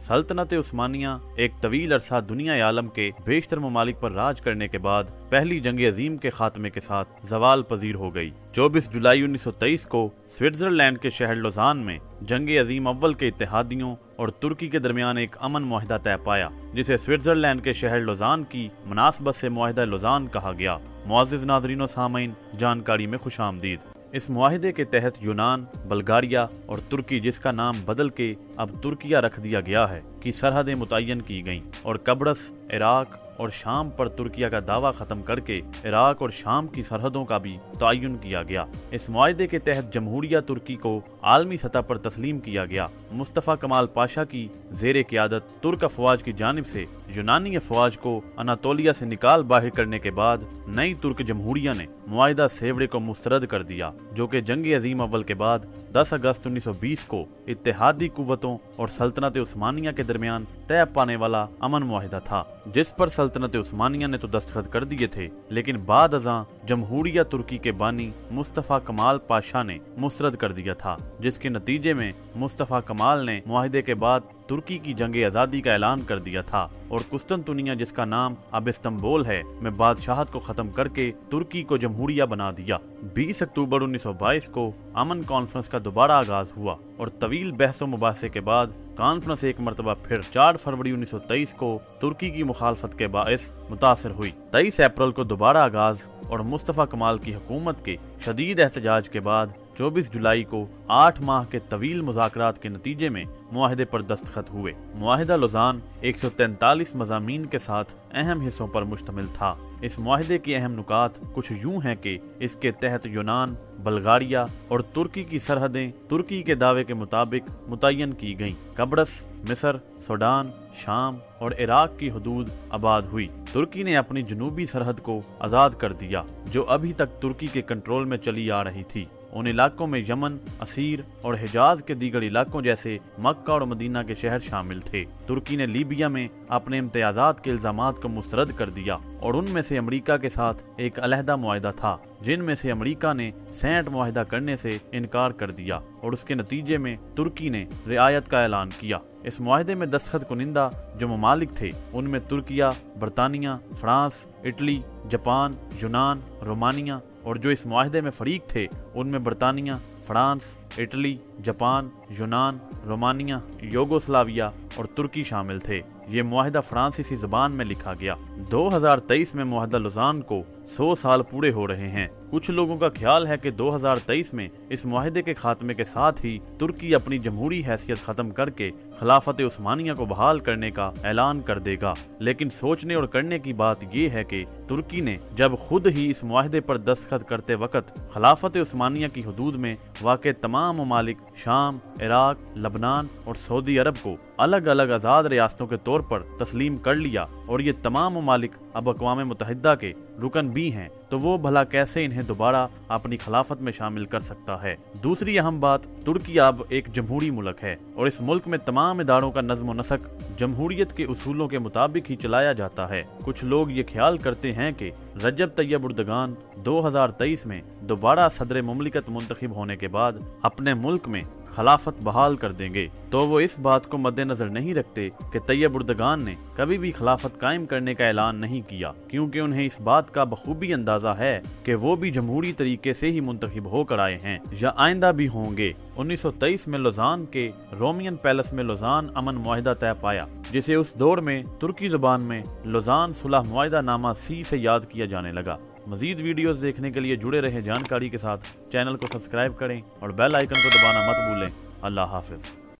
सल्तनत उस्मानिया एक तवील अरसा दुनिया आलम के बेशतर ममालिक पर राज करने के बाद पहली जंग अजीम के खात्मे के साथ जवाल पजीर हो गई। 24 जुलाई 1923 को स्विट्जरलैंड के शहर लोजान में जंग अजीम अव्वल के इत्तेहादियों और तुर्की के दरमियान एक अमन मुआहदा तय पाया, जिसे स्विट्जरलैंड के शहर लोजान की मुनासबत से मुआहदा लोजान कहा गया। मुअज़्ज़िज़ नाज़रीन सामीन, जानकारी में खुश आमदीद। इस मुआहदे के तहत यूनान, बल्गारिया और तुर्की, जिसका नाम बदल के अब तुर्किया रख दिया गया है, की सरहदें मुतय्यन की गईं और कब्रस, इराक और शाम पर तुर्किया का दावा खत्म करके इराक और शाम की सरहदों का भी तयन किया गया। इस मुआहदे के तहत जमहूरिया तुर्की को आलमी सतह पर तस्लीम किया गया। मुस्तफ़ा कमाल पाशा की ज़ेर क़यादत तुर्क अफवाज की जानिब से यूनानी अफवाज को अनातोलिया से निकाल बाहर करने के बाद नई तुर्क जमहूरिया ने मुआहदा सेवड़े को मुस्तरद कर दिया, जो कि जंग अजीम अव्वल के बाद 10 अगस्त 1920 को इत्तेहादी कुव्वतों और सल्तनत उस्मानिया के दरमियान तय पाने वाला अमन मुआहदा था, जिस पर सल्तनत उस्मानिया ने तो दस्तखत कर दिए थे, लेकिन बाद अज़ां जमहूरिया तुर्की के बानी मुस्तफ़ा कमाल पाशा ने मुस्तरद कर दिया था, जिसके नतीजे में मुस्तफ़ा कमाल ने मुआहदे के बाद तुर्की की जंग आज़ादी का ऐलान कर दिया था और कुस्तुनतुनिया, जिसका नाम अब इस्तांबुल है, में बादशाहत को खत्म करके तुर्की को जमहूरिया बना दिया। 20 अक्टूबर 1922 को अमन कॉन्फ्रेंस का दोबारा आगाज हुआ और तवील बहसो मुबासे के बाद कॉन्फ्रेंस एक मरतबा फिर 4 फरवरी 1923 को तुर्की की मुखालफत के बाइस मुतासर हुई। 23 अप्रैल को दोबारा आगाज और मुस्तफ़ा कमाल की हुकूमत के शदीद एहतजाज के बाद 24 जुलाई को 8 माह के तवील मुज़ाकरात के नतीजे में मुआहदे पर दस्तखत हुए। मुआहदा लोजान 143 मज़ामीन के साथ अहम हिस्सों पर मुश्तमिल था। इस मुआहदे के अहम नुकात कुछ यूं हैं कि इसके तहत यूनान, बल्गारिया और तुर्की की सरहदें तुर्की के दावे के मुताबिक मुतय्यन की गईं। कब्रस, मिस्र, सूडान, शाम और इराक की हदूद आबाद हुई। तुर्की ने अपनी जनूबी सरहद को आज़ाद कर दिया, जो अभी तक तुर्की के कंट्रोल में चली आ रही थी। उन इलाकों में यमन, असीर और हिजाज के दीगर इलाकों जैसे मक्का और मदीना के शहर शामिल थे। तुर्की ने लीबिया में अपने इम्तियाज़ात के इल्ज़ामात को मुस्तरद कर दिया और उनमें से अमरीका के साथ एक अलहदा मुआहदा था, जिनमें से अमरीका ने सेंट मुआहदा करने से इनकार कर दिया और उसके नतीजे में तुर्की ने रियायत का ऐलान किया। इस मुआहदे में दस्तखत कुनिंदा जो ममालिक थे, उनमें तुर्किया, बरतानिया, फ्रांस, इटली, जापान, यूनान, रोमानिया, और जो इस मुआहदे में फरीक थे, उनमें बरतानिया, फ्रांस, इटली, जापान, यूनान, रोमानिया, यूगोस्लाविया और तुर्की शामिल थे। ये मुआहदा फ्रांसीसी ज़बान में लिखा गया। 2023 में मुआहदा लोजान को 100 साल पूरे हो रहे हैं। कुछ लोगों का ख्याल है कि 2023 में इस मुआहदे के खात्मे के साथ ही तुर्की अपनी जमहूरी हैसियत खत्म करके खिलाफत उस्मानिया को बहाल करने का ऐलान कर देगा। लेकिन सोचने और करने की बात यह है कि तुर्की ने जब खुद ही इस मुआहदे पर दस्तखत करते वक्त खिलाफत उस्मानिया की हदूद में वाक़ तमाम ममालिक शाम, इराक, लबनान और सऊदी अरब को अलग अलग आज़ाद रियासतों के तौर पर तस्लीम कर लिया और ये तमाम ममालिक अब अक़वाम मुत्तहिदा के रुकन भी हैं, तो वो भला कैसे इन्हें दोबारा अपनी खिलाफत में शामिल कर सकता है। दूसरी अहम बात, तुर्की अब एक जमहूरी मुल्क है और इस मुल्क में तमाम इदारों का नज़्म व नस्क जमहूरियत के उसूलों के मुताबिक ही चलाया जाता है। कुछ लोग ये ख्याल करते हैं कि रजब तैयब उर्दगान 2023 में दोबारा सदर मुमलिकत मुंतखब होने के बाद अपने मुल्क में खिलाफत बहाल कर देंगे, तो वो इस बात को मद्देनजर नहीं रखते कि तैयब उर्दगान ने कभी भी खिलाफत कायम करने का ऐलान नहीं किया, क्योंकि उन्हें इस बात का बखूबी अंदाजा है कि वो भी जमहूरी तरीके से ही मुंतखब होकर आए हैं या आइंदा भी होंगे। 1923 में लोजान के रोमियन पैलेस में लोजान अमन मुआहदा तय पाया, जिसे उस दौर में तुर्की ज़ुबान में लोजान सुलह मुआहदा नामा सी से याद किया जाने लगा। मजीद वीडियोस देखने के लिए जुड़े रहें जानकारी के साथ। चैनल को सब्सक्राइब करें और बेल आइकन को दबाना मत भूलें। अल्लाह हाफिज़।